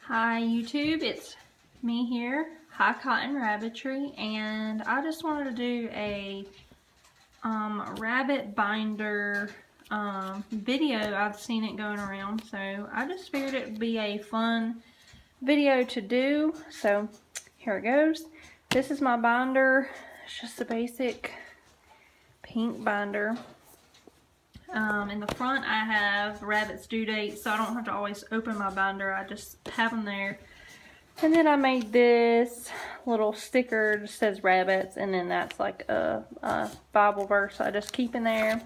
Hi YouTube, it's me here, High Cotton Rabbitry, and I just wanted to do a rabbit binder video. I've seen it going around, so I just figured it would be a fun video to do. So here it goes. This is my binder. It's just a basic pink binder. In the front I have rabbits' due dates, so I don't have to always open my binder. I just have them there. And then I made this little sticker that says rabbits, and then that's like a Bible verse I just keep in there.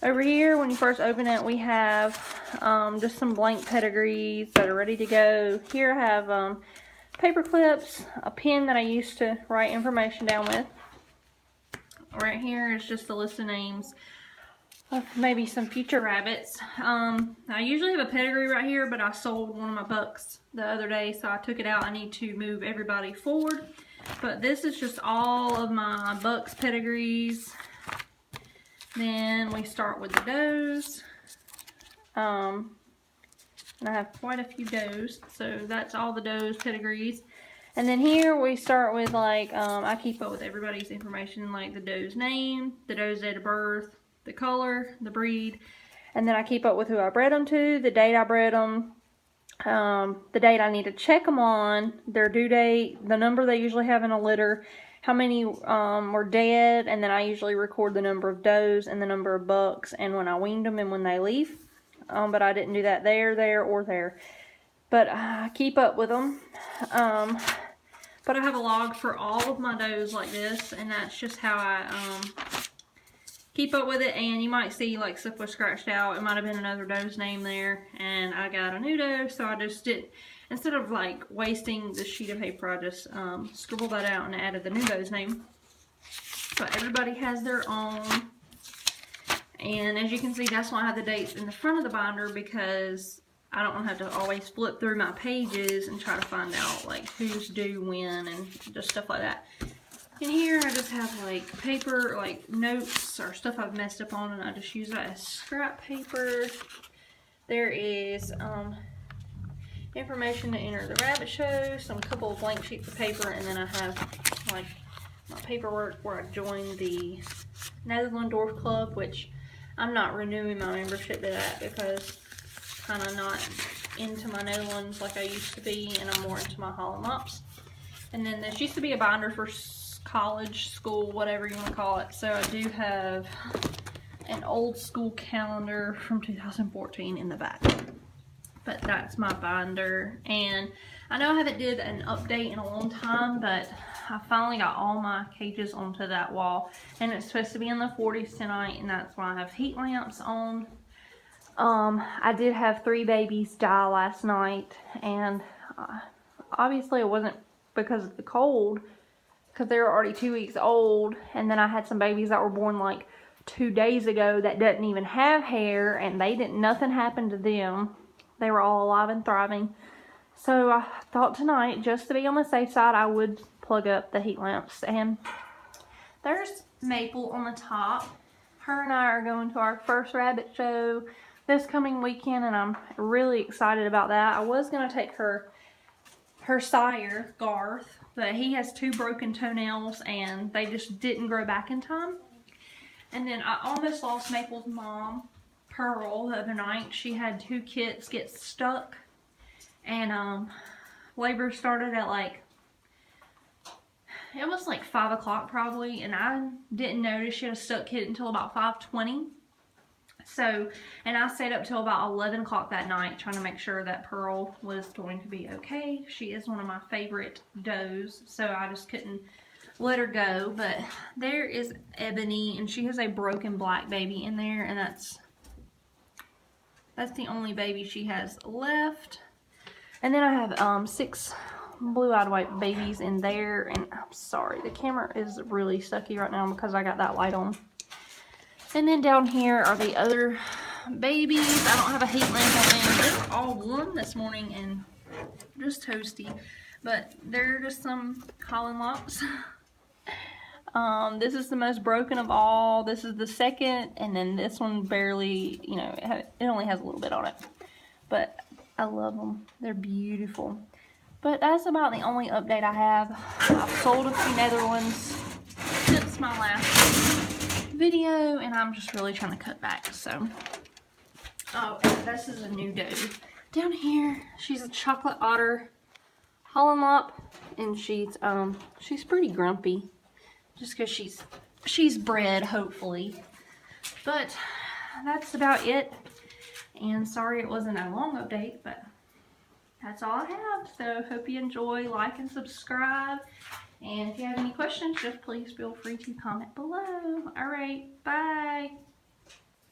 Over here, when you first open it, we have just some blank pedigrees that are ready to go. Here I have paper clips, a pen that I used to write information down with. Right here is just a list of names of maybe some future rabbits. I usually have a pedigree right here, but I sold one of my bucks the other day, so I took it out. I need to move everybody forward. But this is just all of my bucks pedigrees. Then we start with the does. And I have quite a few does, so that's all the does pedigrees. And then here we start with like, I keep up with everybody's information, like the doe's name, the doe's date of birth, the color, the breed, and then I keep up with who I bred them to, the date I bred them, the date I need to check them on, their due date, the number they usually have in a litter, how many were dead, and then I usually record the number of does and the number of bucks and when I weaned them and when they leave. But I didn't do that there, or there. But I keep up with them. But I have a log for all of my does like this, and that's just how I keep up with it. And you might see like stuff was scratched out. It might have been another doe's name there, and I got a new doe, so I just did, instead of like wasting the sheet of paper, I just scribbled that out and added the new doe's name. But everybody has their own, and as you can see, that's why I have the dates in the front of the binder, because I don't want to have to always flip through my pages and try to find out like who's due when and just stuff like that. In here I just have like paper, like notes or stuff I've messed up on, and I just use that as scrap paper. There is information to enter the rabbit show, some couple of blank sheets of paper, and then I have like my paperwork where I joined the Netherland Dwarf Club, which I'm not renewing my membership to that because I'm kind of not into my Netherlands like I used to be, and I'm more into my hollow mops. And then this used to be a binder for college, school, whatever you want to call it. So I do have an old school calendar from 2014 in the back. But that's my binder. And I know I haven't did an update in a long time, but I finally got all my cages onto that wall. And it's supposed to be in the 40s tonight, and that's why I have heat lamps on. I did have 3 babies die last night, and obviously it wasn't because of the cold, because they were already 2 weeks old, and then I had some babies that were born like 2 days ago that didn't even have hair, and nothing happened to them. They were all alive and thriving. So I thought tonight, just to be on the safe side, I would plug up the heat lamps. And there's Maple on the top. Her and I are going to our first rabbit show this coming weekend, and I'm really excited about that. I was going to take her sire, Garth, but he has 2 broken toenails and they just didn't grow back in time. And then I almost lost Maple's mom, Pearl, the other night. She had 2 kits get stuck, and labor started at like, it was like 5 o'clock probably, and I didn't notice she had a stuck kit until about 5:20. So, and I stayed up till about 11 o'clock that night trying to make sure that Pearl was going to be okay. She is one of my favorite does, so I just couldn't let her go. But there is Ebony, and she has a broken black baby in there, and that's the only baby she has left. And then I have 6 blue-eyed white babies in there, and I'm sorry, the camera is really sucky right now because I got that light on. And then down here are the other babies. I don't have a heat lamp on them. They were all warm this morning and just toasty. But they're just some Holland lops. This is the most broken of all. This is the second, and then this one barely, you know, it only has a little bit on it. But I love them. They're beautiful. But that's about the only update I have. I've sold a few Netherlands since my last video, and I'm just really trying to cut back. So, oh, and this is a new doe. Down here, she's a chocolate otter Hollandlop, and she's pretty grumpy, just because she's bred, hopefully. But that's about it. And sorry it wasn't a long update, but that's all I have. So hope you enjoy, like and subscribe. And if you have any questions, just please feel free to comment below. All right, bye.